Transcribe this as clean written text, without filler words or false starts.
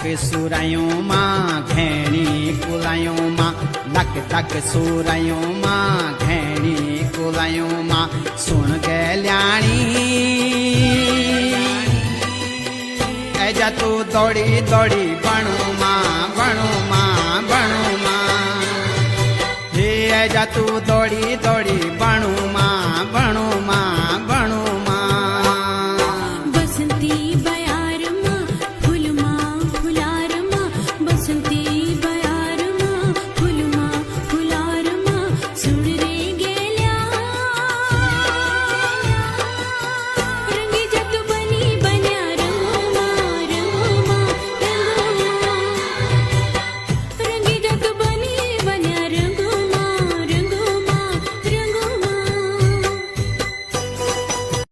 सुरायों मां घेणी कुलायों मां लक तक सुरायों मां घेणी कुलायों मां सुन गल्याणी ऐजा तू दौड़ी दौड़ी बणु मां बणु मां बणु मां हे ऐजा तू दौड़ी दौड़ी बणु मां